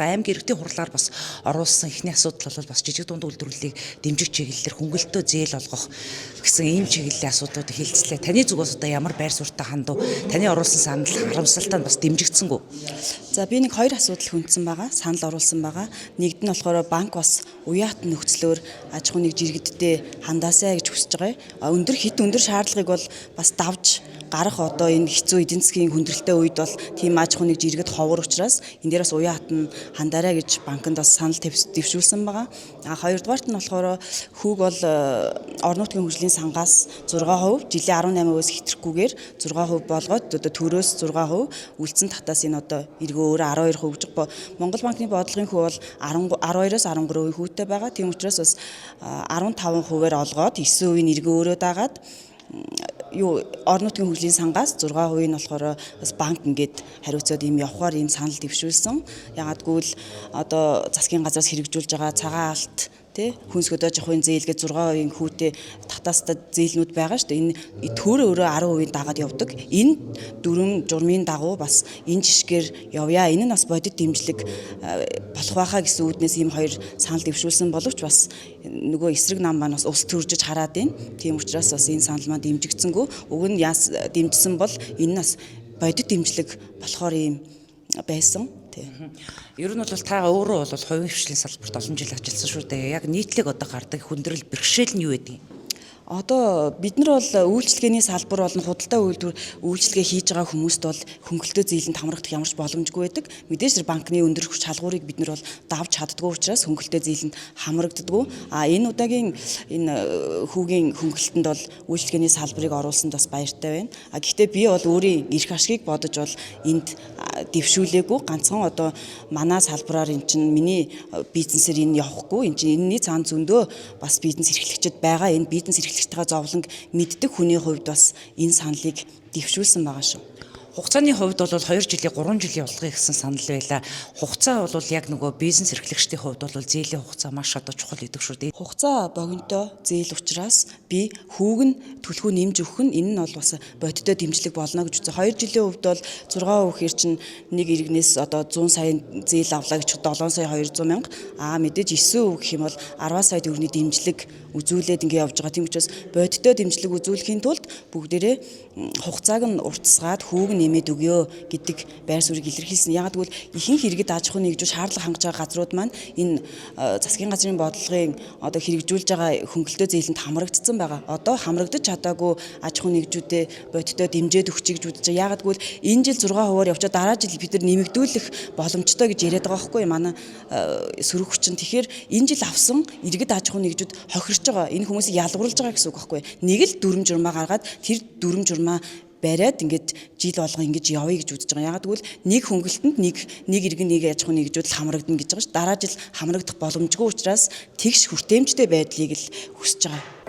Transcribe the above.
За аймгийн иргэдийн хурлаар бас оруулсан эхний асуудал бол бас жижиг дунд үйлдвэрлэлийг дэмжих чиглэлээр хөнгөлөлтөө зээл олгох гэсэн ийм чиглэлийн асуудлуудыг хэлцлээ. Таны зүгээс одоо ямар байр суурьтай хандав? Таны оруулсан санал харамсалтай нь бас дэмжигдсэнгүү. За би нэг хоёр асуудал хүндсэн байгаа, санал оруулсан байгаа. Нэгд нь болохоор банк бас уяатан нөхцлөөр аж ахуй нэгж иргэдтэй хандаасай гэж хүсэж байгаа. Өндөр шаардлагыг бол бас давж гарах одоо энэ хэцүү эдийн засгийн хүндрэлтэй үед бол тийм аж ахуй нэгж иргэд ховор учраас энэ дээрээс уяатан хандаарай гэж банкнд бас санал дэвшүүлсэн байгаа. Хоёрдугаарт нь болохоор хүүг бол орон нутгийн хөгжлийн сангаас 6%, жилийн 18%-аас хэтрэхгүйгээр 6% болгоод одоо төрөөс 6%, үлдсэн татаас энэ одоо эргөө өөрөө 12% гэж байгаа. Монгол банкны бодлогын хүү бол 12-оос 13% хүүтэй байгаа. Тийм учраас бас 15%-аар олгоод 9% нь эргөө өөрөө дагаад орон нутгийн хөгжлийн сангаас 6% нь болохоор бас банк ингээд хариуцаад ийм явахаар ийм санал дэвшүүлсэн. Яагадгүй л одоо засгийн газраас хэрэгжүүлж байгаа цагаан алт хүнс хөдөөж ахуйн зээлгээ 6% хүүтэй татаастаа зээлнүүд байгаа шүү дээ. Энэ төөрөө өөрөө 10% дагаад явдаг. Энэ дүрм журмын дагуу бас энэ жишгээр явъя. Энэ нь бас бодит дэмжлэг болох байхаа гэсэн үүднээс ийм хоёр санал дэвшүүлсэн боловч бас нөгөө эсрэг нам маань бас ус төржиж хараад байна. Тийм учраас бас энэ санал маань дэмжигдсэнгүү. Уг нь яас дэмжсэн бол энэ нас бодит дэмжлэг болохоор ийм байсан. Ер нь бол та өөрөө бол хувийн хвшлийн салбарт олон жил ажилласан шүү дээ. Яг нийтлэг одоо гардаг хүндрэл бэрхшээл нь юу гэдэг юм? Одоо бид нар бол үйлчлэгээний салбар болон худалдаа үйлчлэгээ хийж байгаа хүмүүст бол хөнгөлөлтөө зээлэнд хамрагдах ямарч боломжгүй байдаг. Мэдээж тэр банкны өндөр шалгуурыг бид нар бол давж чаддгүй учраас хөнгөлөлтөө зээлэнд хамрагддаггүй. Энэ удаагийн энэ хүүгийн хөнгөлөлтөнд бол үйлчлэгээний салбарыг оруулсанд бас баяртай байна. Гэхдээ би бол өөрийн эрх ашигыг бодож бол энд дэвшүүлээгүй. Ганцхан одоо манай салбараар эн чинь миний бизнесээр энэ явахгүй. Эн чинь энэний цаана зөндөө бас бизнес эрхлэгчид байгаа. Энэ бизнес эрхлэгчдийн зовлонг мэддэг хүний хувьд бас энэ саналыг дэвшүүлсэн байгаа шүү. Хугацааны хувьд бол 2 жилийн 3 жилийн явуулгыг гэсэн санал байла. Хугацаа бол яг нөгөө бизнес эрхлэгчдийн хувьд бол зээлийн хугацаа маш одоо чухал гэдэг шүү дээ. Хугацаа богинтой зээл учраас би хүүг нь төлхөө нэмж өгөх нь энэ нь бол бас бодиттой дэмжлэг болно гэж үзсэн. 2 жилийн хувьд бол 6% гэхэр чинь нэг иргэнээс одоо 100 сая зээл авлаа гэж 7 сая 200 мянга. Мэдээж 9% гэх юм бол 10 сая төгрөгийн дэмжлэг үзүүлээд ингэ явж байгаа. Тийм учраас бодиттой дэмжлэг үзүүлэхийн тулд бүгдээрээ хугацааг нь уртсгаад хүүг нэмээд өгөө гэдэг байр суурийг илэрхийлсэн. Ягаад гэвэл ихэнх иргэд аж ахуйн нэгжүү шаардлага хангаж байгаа газрууд маань энэ засгийн газрын бодлогын одоо хэрэгжүүлж байгаа хөнгөлөлтөө зээлэнд хамрагдсан байгаа. Одоо хамрагдаж чадаагүй аж ахуйн нэгжүүдэд бодиттой дэмжээд өгчих гэж үзэж байгаа. Ягаад гэвэл энэ жил 6%-аар явчаад дараа жил бид нар нэмэгдүүлэх боломжтой гэж яриад байгаа байхгүй манай сөрөг хүчин. Тэгэхээр энэ жил авсан иргэд аж ахуйн нэгжүүд хохирч байгаа. Энэ хүмүүсийг ялгуурлаж байгаа гэсэн үг байхгүй. Нэг л дүрм журмаа гаргаад тэр дүрм журмаа бариад ингээд жил болго ингэж явъя гэж үзэж байгаа. Ягаад гэвэл нэг хөнгөлтөнд нэг иргэн нэг аж ахуйн нэгжүүд л хамрагдана гэж байгаа ш. Дараа жил хамрагдах боломжгүй учраас тэгш хүртээмжтэй байдлыг л хүсэж байгаа.